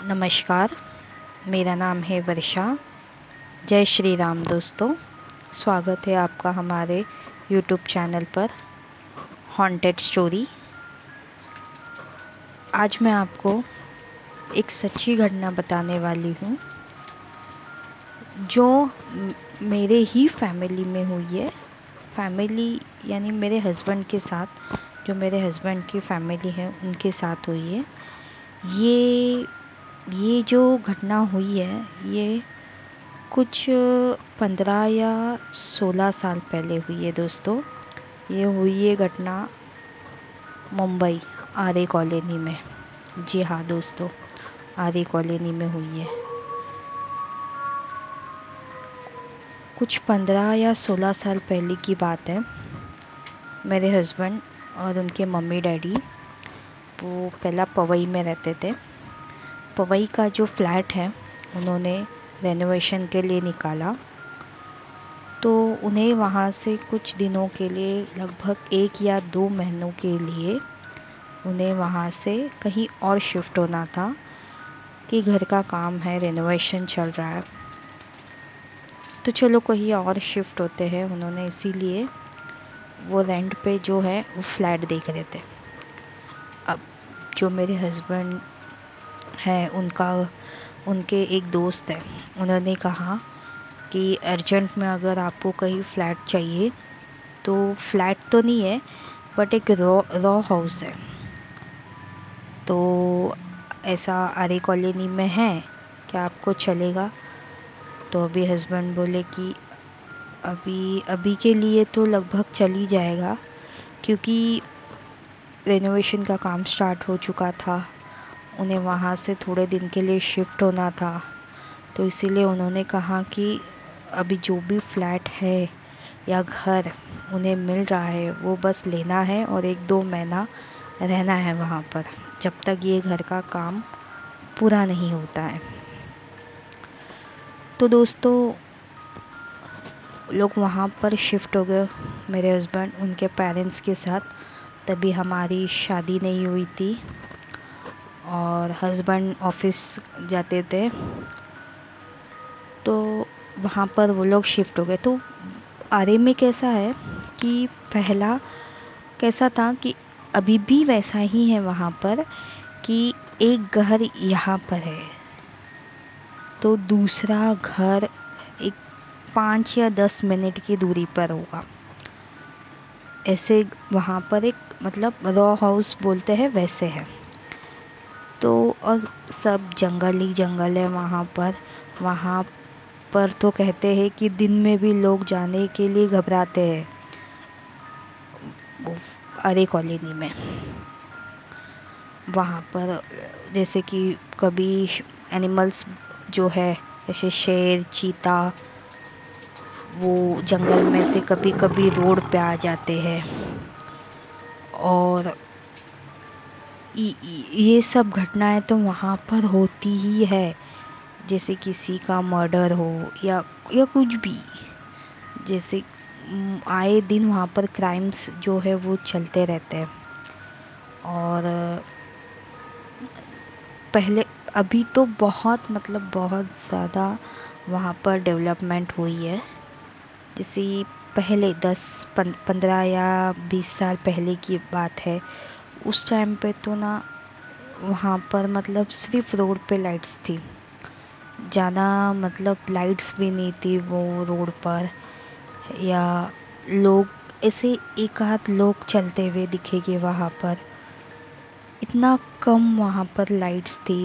नमस्कार, मेरा नाम है वर्षा। जय श्री राम दोस्तों, स्वागत है आपका हमारे यूट्यूब चैनल पर हॉन्टेड स्टोरी। आज मैं आपको एक सच्ची घटना बताने वाली हूँ जो मेरे ही फैमिली में हुई है। फैमिली यानी मेरे हस्बैंड के साथ, जो मेरे हस्बैंड की फैमिली है उनके साथ हुई है। ये जो घटना हुई है ये कुछ 15 या 16 साल पहले हुई है दोस्तों। ये हुई है घटना मुंबई आरे कॉलोनी में। जी हाँ दोस्तों, आरे कॉलोनी में हुई है। कुछ 15 या 16 साल पहले की बात है। मेरे हस्बैंड और उनके मम्मी डैडी वो पहला पवई में रहते थे। पवई का जो फ्लैट है उन्होंने रेनोवेशन के लिए निकाला, तो उन्हें वहाँ से कुछ दिनों के लिए, लगभग 1 या 2 महीनों के लिए उन्हें वहाँ से कहीं और शिफ्ट होना था कि घर का काम है, रेनोवेशन चल रहा है, तो चलो कहीं और शिफ्ट होते हैं। उन्होंने इसीलिए वो रेंट पे जो है वो फ्लैट देख रहे थे। अब जो मेरे हस्बैंड है उनके एक दोस्त है, उन्होंने कहा कि अर्जेंट में अगर आपको कहीं फ्लैट चाहिए तो फ्लैट तो नहीं है बट एक रॉ हाउस है, तो ऐसा आरे कॉलोनी में है, क्या आपको चलेगा? तो अभी हस्बैंड बोले कि अभी के लिए तो लगभग चल ही जाएगा, क्योंकि रेनोवेशन का काम स्टार्ट हो चुका था, उन्हें वहाँ से थोड़े दिन के लिए शिफ्ट होना था। तो इसीलिए उन्होंने कहा कि अभी जो भी फ्लैट है या घर उन्हें मिल रहा है वो बस लेना है और 1-2 महीना रहना है वहाँ पर, जब तक ये घर का काम पूरा नहीं होता है। तो दोस्तों लोग वहाँ पर शिफ्ट हो गए, मेरे हस्बैंड उनके पेरेंट्स के साथ। तभी हमारी शादी नहीं हुई थी और हस्बैंड ऑफिस जाते थे, तो वहाँ पर वो लोग शिफ्ट हो गए। तो आरे में कैसा है कि पहला कैसा था कि अभी भी वैसा ही है वहाँ पर, कि एक घर यहाँ पर है तो दूसरा घर एक 5 या 10 मिनट की दूरी पर होगा। ऐसे वहाँ पर एक मतलब रॉ हाउस बोलते हैं वैसे है। तो और सब जंगल ही जंगल है वहाँ पर तो कहते हैं कि दिन में भी लोग जाने के लिए घबराते हैं वो आरे कॉलोनी में। वहाँ पर जैसे कि कभी एनिमल्स जो है, जैसे शेर, चीता, वो जंगल में से कभी कभी रोड पे आ जाते हैं। और ये सब घटनाएं तो वहाँ पर होती ही है, जैसे किसी का मर्डर हो या कुछ भी, जैसे आए दिन वहाँ पर क्राइम्स जो है वो चलते रहते हैं। और पहले अभी तो बहुत ज़्यादा वहाँ पर डेवलपमेंट हुई है। जैसे पहले 10-15 या 20 साल पहले की बात है, उस टाइम पे तो ना वहाँ पर सिर्फ रोड पे लाइट्स थी, ज़्यादा लाइट्स भी नहीं थी वो रोड पर, या लोग ऐसे एक आध लोग चलते हुए दिखेंगे वहाँ पर। इतना कम वहाँ पर लाइट्स थी,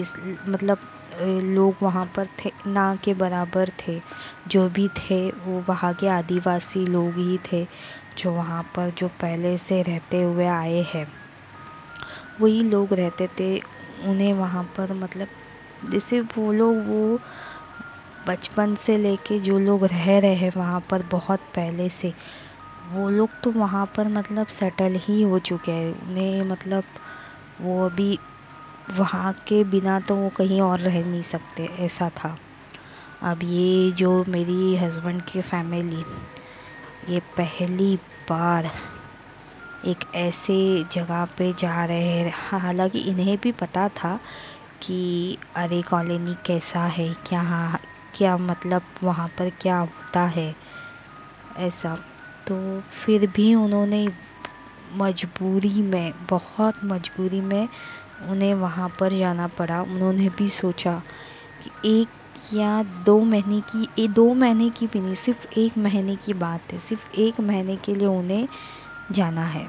लोग वहाँ पर थे ना के बराबर थे। जो भी थे वो वहाँ के आदिवासी लोग ही थे, जो वहाँ पर जो पहले से रहते हुए आए हैं वही लोग रहते थे। उन्हें वहाँ पर जैसे वो लोग वो बचपन से लेके जो लोग रह रहे हैं वहाँ पर बहुत पहले से, वो लोग तो वहाँ पर सेटल ही हो चुके हैं। उन्हें वो अभी वहाँ के बिना तो वो कहीं और रह नहीं सकते, ऐसा था। अब ये जो मेरी हस्बैंड की फैमिली ये पहली बार एक ऐसे जगह पे जा रहे हैं, हालांकि इन्हें भी पता था कि अरे कॉलोनी कैसा है, क्या क्या मतलब वहाँ पर क्या होता है ऐसा। तो फिर भी उन्होंने मजबूरी में, बहुत मजबूरी में उन्हें वहाँ पर जाना पड़ा। उन्होंने भी सोचा कि 1 या 2 महीने की, 2 महीने की भी नहीं, सिर्फ 1 महीने की बात है, सिर्फ 1 महीने के लिए उन्हें जाना है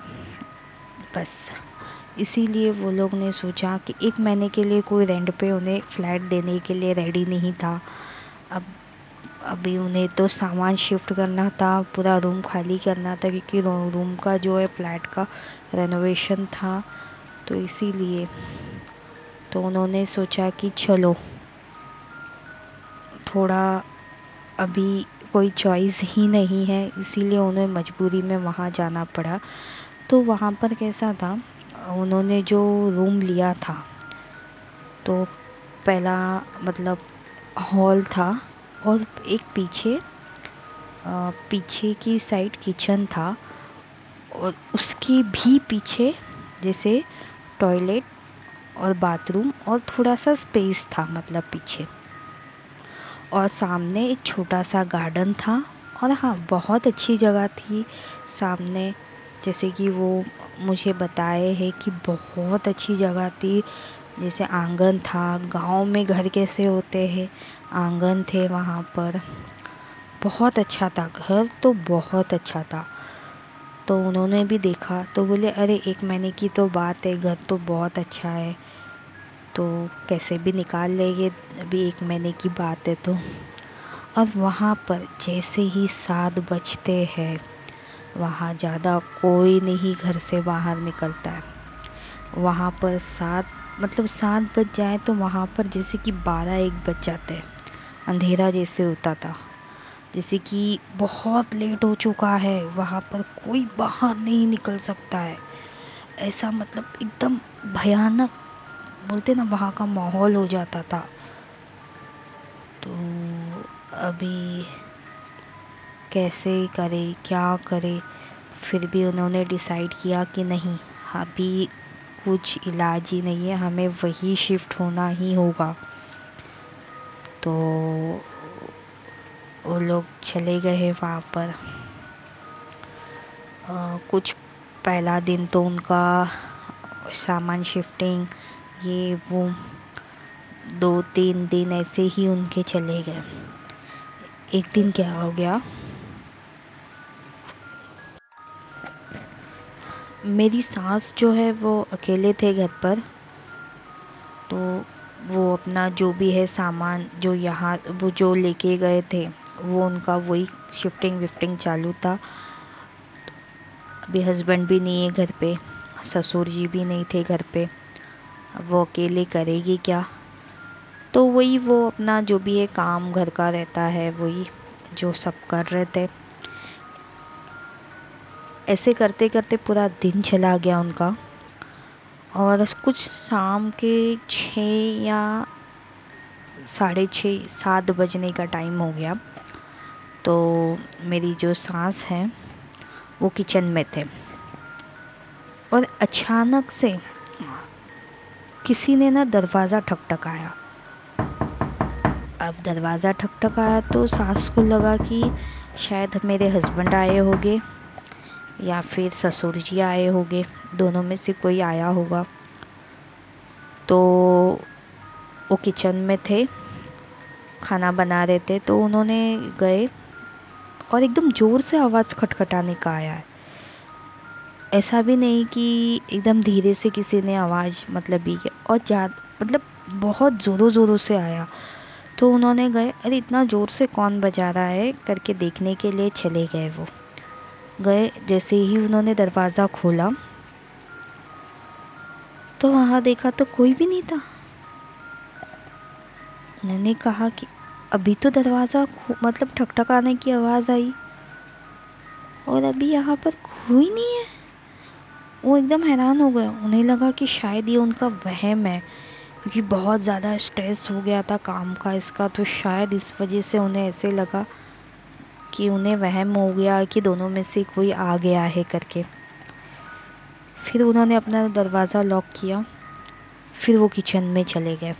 बस। इसीलिए वो लोग ने सोचा कि 1 महीने के लिए कोई रेंट पे उन्हें फ्लैट देने के लिए रेडी नहीं था। अब अभी उन्हें तो सामान शिफ्ट करना था, पूरा रूम खाली करना था, क्योंकि रूम का जो है फ्लैट का रेनोवेशन था। तो इसीलिए तो उन्होंने सोचा कि चलो थोड़ा, अभी कोई चॉइस ही नहीं है, इसीलिए उन्हें मजबूरी में वहाँ जाना पड़ा। तो वहाँ पर कैसा था, उन्होंने जो रूम लिया था तो पहला मतलब हॉल था, और एक पीछे की साइड किचन था, और उसके भी पीछे जैसे टॉयलेट और बाथरूम और थोड़ा सा स्पेस था, मतलब पीछे, और सामने एक छोटा सा गार्डन था। और हाँ, बहुत अच्छी जगह थी सामने, जैसे कि वो मुझे बताए हैं कि बहुत अच्छी जगह थी। जैसे आंगन था, गांव में घर कैसे होते हैं, आंगन थे वहाँ पर, बहुत अच्छा था घर, तो बहुत अच्छा था। तो उन्होंने भी देखा तो बोले अरे 1 महीने की तो बात है, घर तो बहुत अच्छा है, तो कैसे भी निकाल लेंगे, अभी 1 महीने की बात है तो। और वहाँ पर जैसे ही 7 बजते हैं, वहाँ ज़्यादा कोई नहीं घर से बाहर निकलता है। वहाँ पर 7 बज जाए तो वहाँ पर जैसे कि 12-1 बज जाते हैं, अंधेरा जैसे होता था, जैसे कि बहुत लेट हो चुका है, वहाँ पर कोई बाहर नहीं निकल सकता है, ऐसा मतलब एकदम भयानक बोलते ना, वहाँ का माहौल हो जाता था। तो अभी कैसे करे, क्या करे, फिर भी उन्होंने डिसाइड किया कि नहीं, अभी कुछ इलाज ही नहीं है, हमें वही शिफ्ट होना ही होगा। तो वो लोग चले गए वहाँ पर। कुछ पहला दिन तो उनका सामान शिफ्टिंग ये वो 2-3 दिन ऐसे ही उनके चले गए। एक दिन क्या हो गया, मेरी सास जो है वो अकेले थे घर पर, तो वो अपना जो भी है सामान जो यहाँ वो जो लेके गए थे, वो उनका वही शिफ्टिंग विफ्टिंग चालू था। अभी हस्बैंड भी नहीं है घर पे, ससुर जी भी नहीं थे घर पे, अब वो अकेले करेगी क्या। तो वही वो अपना जो भी है काम घर का रहता है, वही जो सब कर रहे थे। ऐसे करते करते पूरा दिन चला गया उनका, और कुछ शाम के 6 या 6:30 7 बजने का टाइम हो गया। तो मेरी जो सास हैं वो किचन में थे, और अचानक से किसी ने ना दरवाज़ा ठकठकाया। अब दरवाज़ा ठकठकाया तो सास को लगा कि शायद मेरे हस्बैंड आए होंगे या फिर ससुर जी आए होंगे, दोनों में से कोई आया होगा। तो वो किचन में थे, खाना बना रहे थे, तो उन्होंने गए और एकदम ज़ोर से आवाज़ खटखटाने का आया है। ऐसा भी नहीं कि एकदम धीरे से किसी ने आवाज़ मतलब भी किया, और मतलब बहुत ज़ोरों ज़ोरों से आया। तो उन्होंने गए, अरे इतना ज़ोर से कौन बजा रहा है करके देखने के लिए चले गए। वो गए, जैसे ही उन्होंने दरवाज़ा खोला तो वहाँ देखा तो कोई भी नहीं था। उन्होंने कहा कि अभी तो दरवाज़ा मतलब ठकठकाने की आवाज़ आई, और अभी यहाँ पर कोई नहीं है। वो एकदम हैरान हो गए, उन्हें लगा कि शायद ये उनका वहम है, क्योंकि बहुत ज़्यादा स्ट्रेस हो गया था काम का इसका, तो शायद इस वजह से उन्हें ऐसे लगा कि उन्हें वहम हो गया कि दोनों में से कोई आ गया है करके। फिर उन्होंने अपना दरवाज़ा लॉक किया फिर वो किचन में चले गए।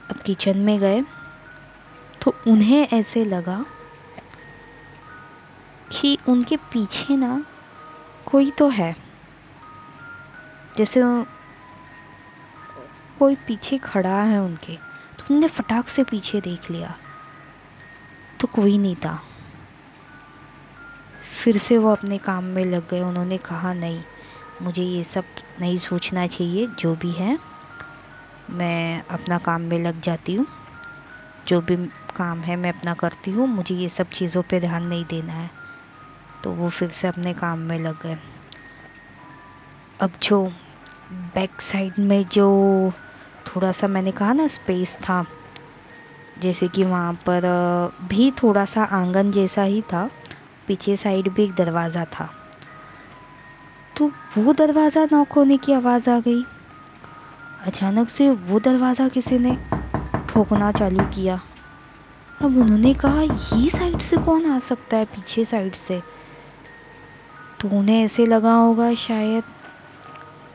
अब किचन में गए तो उन्हें ऐसे लगा कि उनके पीछे ना कोई तो है, जैसे कोई पीछे खड़ा है उनके। तो उन्होंने फटाक से पीछे देख लिया तो कोई नहीं था। फिर से वो अपने काम में लग गए। उन्होंने कहा नहीं, मुझे ये सब नहीं सोचना चाहिए, जो भी है मैं अपना काम में लग जाती हूँ, जो भी काम है मैं अपना करती हूँ, मुझे ये सब चीज़ों पे ध्यान नहीं देना है। तो वो फिर से अपने काम में लग गए। अब जो बैक साइड में जो थोड़ा सा मैंने कहा ना स्पेस था, जैसे कि वहाँ पर भी थोड़ा सा आंगन जैसा ही था, पीछे साइड भी एक दरवाज़ा था। तो वो दरवाज़ा नॉक होने की आवाज़ आ गई। अचानक से वो दरवाज़ा किसी ने ठोकना चालू किया। अब उन्होंने कहा ये साइड से कौन आ सकता है, पीछे साइड से। तो उन्हें ऐसे लगा होगा शायद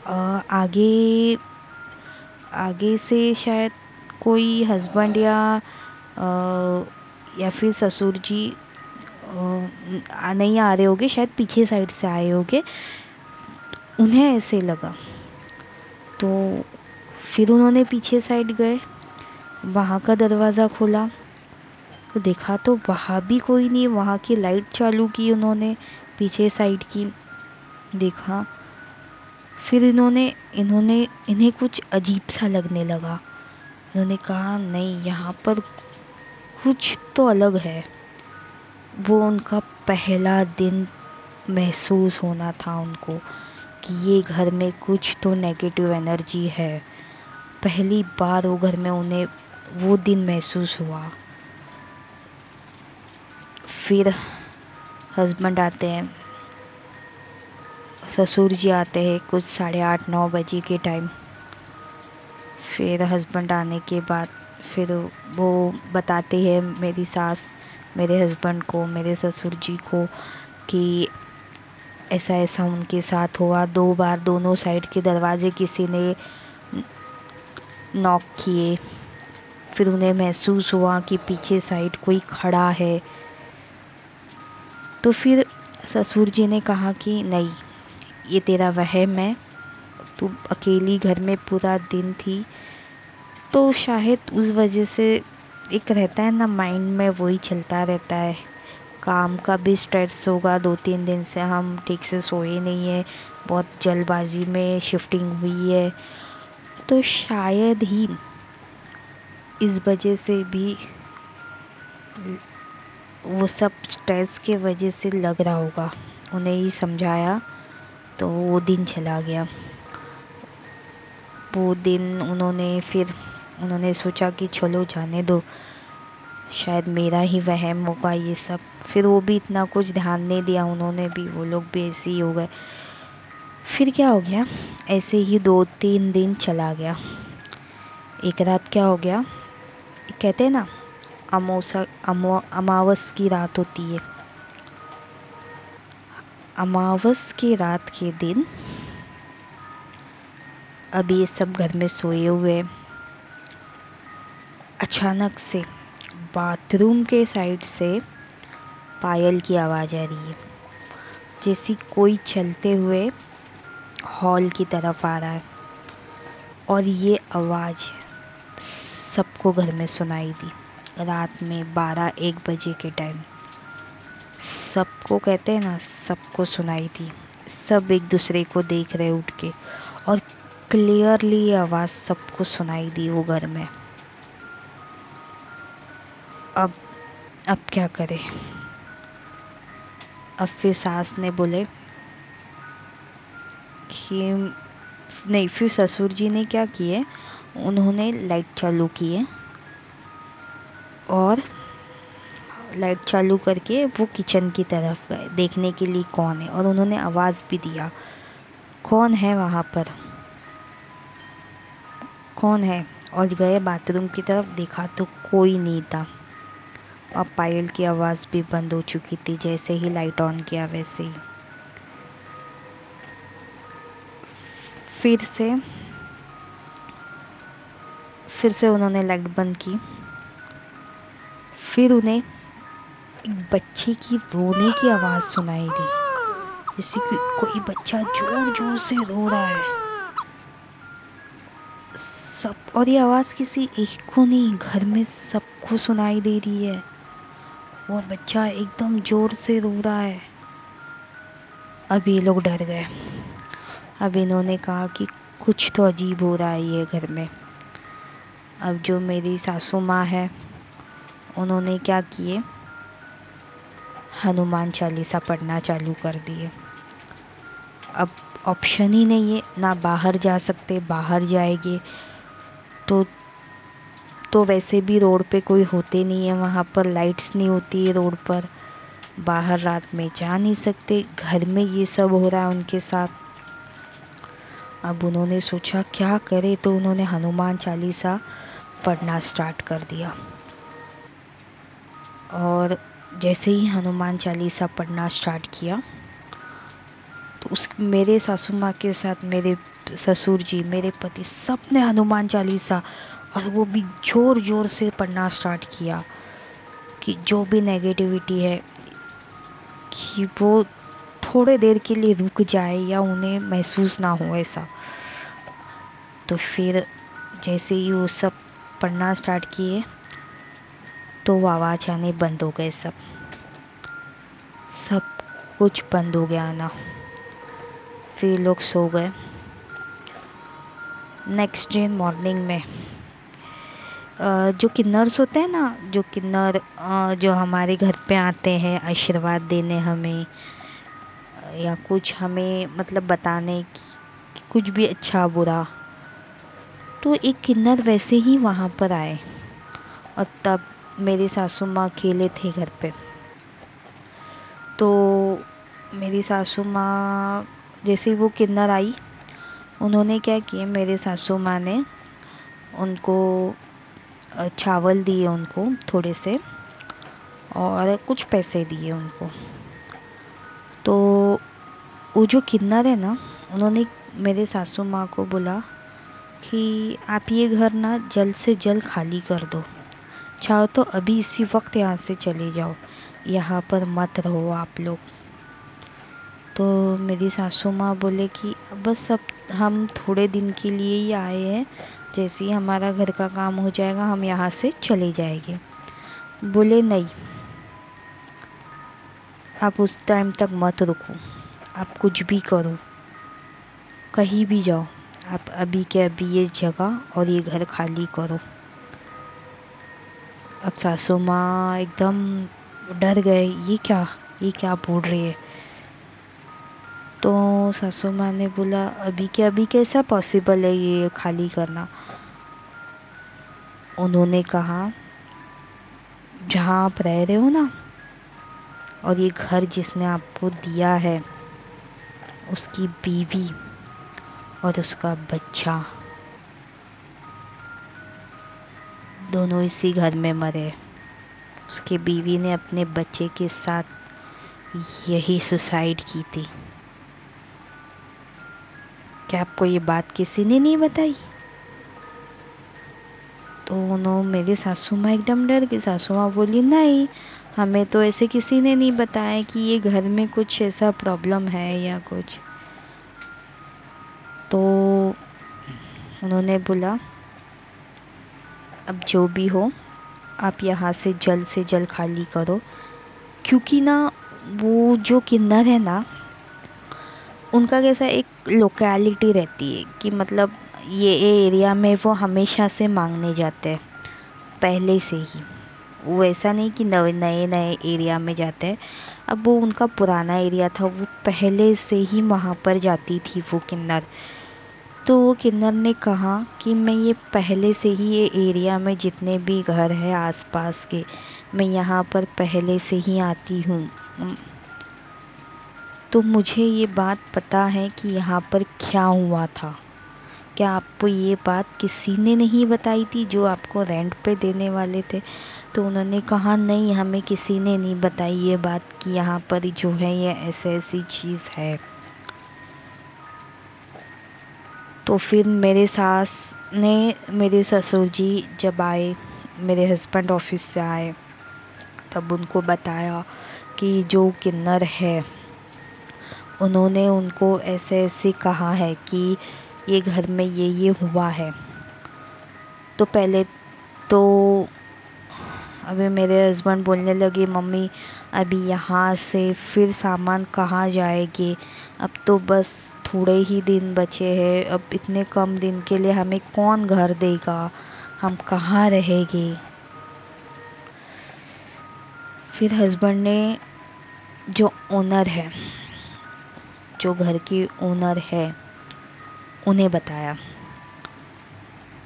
आगे आगे से शायद कोई हस्बैंड या फिर ससुर जी नहीं आ रहे होंगे, शायद पीछे साइड से आए होंगे, उन्हें ऐसे लगा। तो फिर उन्होंने पीछे साइड गए, वहाँ का दरवाज़ा खोला तो देखा तो वहाँ भी कोई नहीं। वहाँ की लाइट चालू की उन्होंने, पीछे साइड की देखा। फिर इन्हें कुछ अजीब सा लगने लगा। उन्होंने कहा नहीं, यहाँ पर कुछ तो अलग है। वो उनका पहला दिन महसूस होना था उनको कि ये घर में कुछ तो नेगेटिव एनर्जी है। पहली बार वो घर में उन्हें वो दिन महसूस हुआ। फिर हस्बैंड आते हैं, ससुर जी आते हैं कुछ 8:30-9 बजे के टाइम। फिर हस्बैंड आने के बाद फिर वो बताते हैं मेरी सास मेरे हस्बैंड को, मेरे ससुर जी को, कि ऐसा ऐसा उनके साथ हुआ। 2 बार दोनों साइड के दरवाजे किसी ने नॉक किए। फिर उन्हें महसूस हुआ कि पीछे साइड कोई खड़ा है। तो फिर ससुर जी ने कहा कि नहीं, ये तेरा वहम है, तू अकेली घर में पूरा दिन थी, तो शायद उस वजह से एक रहता है ना माइंड में, वही चलता रहता है। काम का भी स्ट्रेस होगा, 2-3 दिन से हम ठीक से सोए नहीं है, बहुत जल्दबाजी में शिफ्टिंग हुई है, तो शायद ही इस वजह से भी वो सब स्ट्रेस के वजह से लग रहा होगा। उन्हें ही समझाया तो वो दिन चला गया। वो दिन उन्होंने सोचा कि चलो जाने दो, शायद मेरा ही वहम होगा ये सब। फिर वो भी इतना कुछ ध्यान नहीं दिया, उन्होंने भी, वो लोग भी ऐसे ही हो गए। फिर क्या हो गया, ऐसे ही 2-3 दिन चला गया। एक रात क्या हो गया, कहते हैं ना अमावस की रात होती है। अमावस की रात के दिन अब ये सब घर में सोए हुए, अचानक से बाथरूम के साइड से पायल की आवाज़ आ रही है, जैसी कोई चलते हुए हॉल की तरफ आ रहा है। और ये आवाज़ सबको घर में सुनाई दी रात में 12-1 बजे के टाइम। सबको, कहते हैं ना, सबको सुनाई दी। सब एक दूसरे को देख रहे उठ के, और क्लियरली ये आवाज़ सबको सुनाई दी वो घर में। अब क्या करें। अब फिर सास ने बोले कि नहीं, फिर ससुर जी ने क्या किए, उन्होंने लाइट चालू किए और लाइट चालू करके वो किचन की तरफ गए देखने के लिए कौन है। और उन्होंने आवाज़ भी दिया, कौन है वहाँ पर, कौन है। और गए बाथरूम की तरफ, देखा तो कोई नहीं था। अब पायल की आवाज़ भी बंद हो चुकी थी, जैसे ही लाइट ऑन किया वैसे ही। फिर से फिर से उन्होंने लाइट बंद की। फिर उन्हें एक बच्चे की रोने की आवाज़ सुनाई दी, जैसे कि कोई बच्चा जोर जोर से रो रहा है। सब, और ये आवाज़ किसी एक को नहीं, घर में सबको सुनाई दे रही है। वो बच्चा एकदम जोर से रो रहा है। अब ये लोग डर गए। अब इन्होंने कहा कि कुछ तो अजीब हो रहा है ये घर में। अब जो मेरी सासू माँ है, उन्होंने क्या किए, हनुमान चालीसा पढ़ना चालू कर दिए। अब ऑप्शन ही नहीं है, ना बाहर जा सकते, बाहर जाएंगे तो वैसे भी रोड पे कोई होते नहीं है, वहाँ पर लाइट्स नहीं होती है रोड पर, बाहर रात में जा नहीं सकते, घर में ये सब हो रहा है उनके साथ। अब उन्होंने सोचा क्या करे, तो उन्होंने हनुमान चालीसा पढ़ना स्टार्ट कर दिया। और जैसे ही हनुमान चालीसा पढ़ना स्टार्ट किया तो मेरे सासू माँ के साथ मेरे ससुर जी, मेरे पति, सब ने हनुमान चालीसा, और वो भी जोर जोर से पढ़ना स्टार्ट किया कि जो भी नेगेटिविटी है कि वो थोड़े देर के लिए रुक जाए या उन्हें महसूस ना हो ऐसा। तो फिर जैसे ही वो सब पढ़ना स्टार्ट किए तो वो आवाज़ आने बंद हो गए। सब कुछ बंद हो गया आना। फिर लोग सो गए। नेक्स्ट डे मॉर्निंग में जो किन्नर्स होते हैं ना, जो किन्नर जो हमारे घर पे आते हैं आशीर्वाद देने हमें, या कुछ हमें मतलब बताने कि कुछ भी अच्छा बुरा, तो एक किन्नर वैसे ही वहाँ पर आए। और तब मेरी सासू माँ अकेले थे घर पे। तो मेरी सासू माँ जैसे ही वो किन्नर आई, उन्होंने क्या किया, मेरे सासू माँ ने उनको चावल दिए उनको थोड़े से, और कुछ पैसे दिए उनको। तो वो जो किन्नर है ना, उन्होंने मेरे सासू माँ को बोला कि आप ये घर ना जल्द से जल्द खाली कर दो, चाहो तो अभी इसी वक्त यहाँ से चले जाओ, यहाँ पर मत रहो आप लोग। तो मेरी सासू माँ बोले कि बस अब हम थोड़े दिन के लिए ही आए हैं, जैसे ही हमारा घर का काम हो जाएगा हम यहाँ से चले जाएंगे। बोले नहीं, आप उस टाइम तक मत रुको, आप कुछ भी करो, कहीं भी जाओ, आप अभी के अभी ये जगह और ये घर खाली करो। अब सासू माँ एकदम डर गए, ये क्या बोल रही है। तो सासू माँ ने बोला अभी के अभी कैसा पॉसिबल है ये खाली करना। उन्होंने कहा जहाँ आप रह रहे हो ना, और ये घर जिसने आपको दिया है, उसकी बीवी और उसका बच्चा दोनों इसी घर में मरे। उसकी बीवी ने अपने बच्चे के साथ यही सुसाइड की थी। क्या आपको ये बात किसी ने नहीं बताई? तो उन्होंने, मेरी सासू माँ एकदम डर गई। सासू माँ बोली नहीं, हमें तो ऐसे किसी ने नहीं बताया कि ये घर में कुछ ऐसा प्रॉब्लम है या कुछ। तो उन्होंने बोला अब जो भी हो, आप यहाँ से जल्द खाली करो, क्योंकि ना वो जो किन्नर है ना, उनका कैसा एक लोकेलिटी रहती है कि मतलब ये एरिया में वो हमेशा से मांगने जाते हैं पहले से ही। वो ऐसा नहीं कि नए नए एरिया में जाते हैं। अब वो उनका पुराना एरिया था, वो पहले से ही वहाँ पर जाती थी वो किन्नर। तो वो किन्नर ने कहा कि मैं ये पहले से ही ये एरिया में जितने भी घर हैं आसपास के, मैं यहाँ पर पहले से ही आती हूँ, तो मुझे ये बात पता है कि यहाँ पर क्या हुआ था। क्या आपको ये बात किसी ने नहीं बताई थी जो आपको रेंट पे देने वाले थे? तो उन्होंने कहा नहीं, हमें किसी ने नहीं बताई ये बात कि यहाँ पर जो है ये ऐसी चीज़ है। तो फिर मेरे सास ने मेरे ससुर जी जब आए, मेरे हस्बैंड ऑफिस से आए, तब उनको बताया कि जो किन्नर है उन्होंने उनको ऐसे ऐसे कहा है कि ये घर में ये हुआ है। तो पहले तो अभी मेरे हस्बैंड बोलने लगे, मम्मी अभी यहाँ से फिर सामान कहाँ जाएंगे, अब तो बस थोड़े ही दिन बचे हैं, अब इतने कम दिन के लिए हमें कौन घर देगा, हम कहाँ रहेंगे। फिर हस्बैंड ने जो ओनर है, जो घर की ओनर है, उन्हें बताया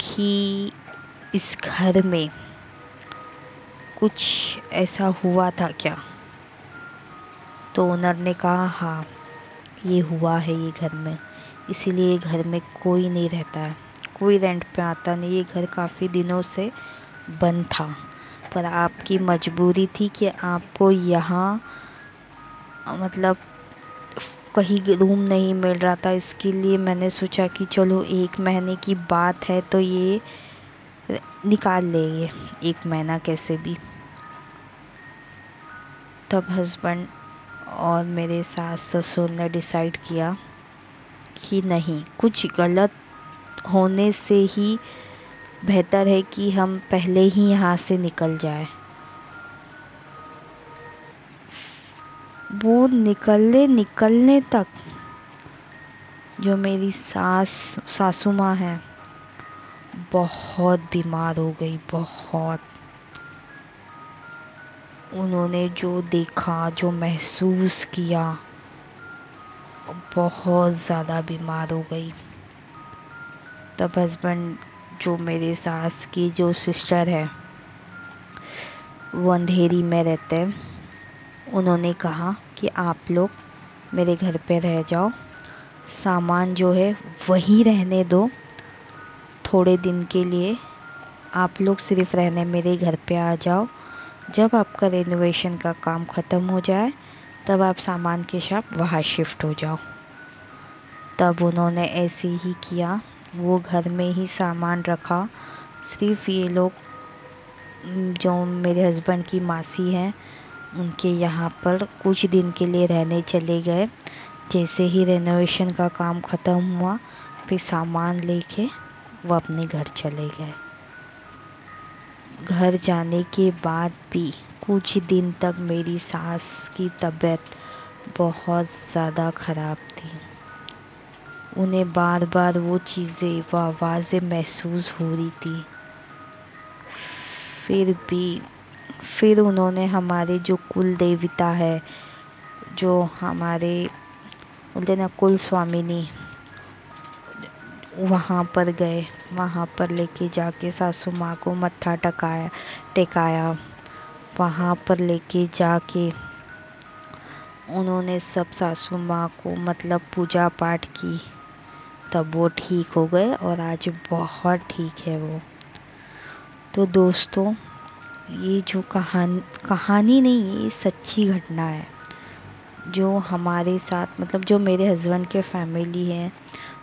कि इस घर में कुछ ऐसा हुआ था क्या। तो ओनर ने कहा हाँ, ये हुआ है ये घर में, इसीलिए घर में कोई नहीं रहता है, कोई रेंट पे आता नहीं, ये घर काफ़ी दिनों से बंद था, पर आपकी मजबूरी थी कि आपको यहाँ मतलब कहीं रूम नहीं मिल रहा था, इसके लिए मैंने सोचा कि चलो 1 महीने की बात है तो ये निकाल लेंगे, 1 महीना कैसे भी। तब हस्बैंड और मेरे सास ससुर ने डिसाइड किया कि नहीं, कुछ गलत होने से ही बेहतर है कि हम पहले ही यहाँ से निकल जाए। वो निकलने तक जो मेरी सासू माँ है बहुत बीमार हो गई, बहुत। उन्होंने जो देखा, जो महसूस किया, बहुत ज़्यादा बीमार हो गई। तब हस्बैंड, जो मेरे सास की जो सिस्टर है, वो अंधेरी में रहते हैं, उन्होंने कहा कि आप लोग मेरे घर पे रह जाओ, सामान जो है वहीं रहने दो, थोड़े दिन के लिए आप लोग सिर्फ रहने मेरे घर पे आ जाओ, जब आपका रेनोवेशन का काम ख़त्म हो जाए तब आप सामान के साथ वहाँ शिफ्ट हो जाओ। तब उन्होंने ऐसे ही किया, वो घर में ही सामान रखा। सिर्फ ये लोग जो मेरे हस्बैंड की मासी हैं, उनके यहाँ पर कुछ दिन के लिए रहने चले गए। जैसे ही रेनोवेशन का काम ख़त्म हुआ, फिर सामान लेके वो अपने घर चले गए। घर जाने के बाद भी कुछ दिन तक मेरी सास की तबीयत बहुत ज़्यादा ख़राब थी। उन्हें बार बार वो चीज़ें, वो आवाज़ें महसूस हो रही थी। फिर उन्होंने हमारे जो कुल देवता है, जो हमारे बोलते ना कुल स्वामिनी, वहाँ पर गए, वहाँ पर लेके जाके सासू माँ को मत्था टेकाया। वहाँ पर लेके जाके उन्होंने सब सासू माँ को मतलब पूजा पाठ की, तब वो ठीक हो गए और आज बहुत ठीक है वो। तो दोस्तों, ये जो कहानी नहीं है, ये सच्ची घटना है जो हमारे साथ, मतलब जो मेरे हस्बैंड के फैमिली है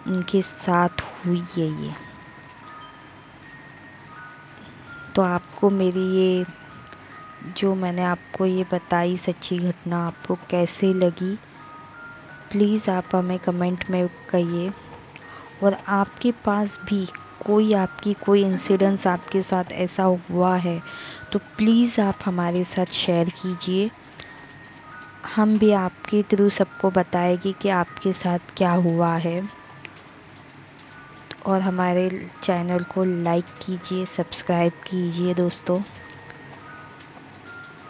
उनके साथ हुई है ये। तो आपको मेरी ये जो मैंने आपको ये बताई सच्ची घटना आपको कैसे लगी, प्लीज़ आप हमें कमेंट में कहिए। और आपके पास भी कोई इंसिडेंस आपके साथ ऐसा हुआ है तो प्लीज़ आप हमारे साथ शेयर कीजिए। हम भी आपके थ्रू सबको बताएंगे कि आपके साथ क्या हुआ है। और हमारे चैनल को लाइक कीजिए, सब्सक्राइब कीजिए दोस्तों।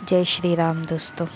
जय श्री राम दोस्तों।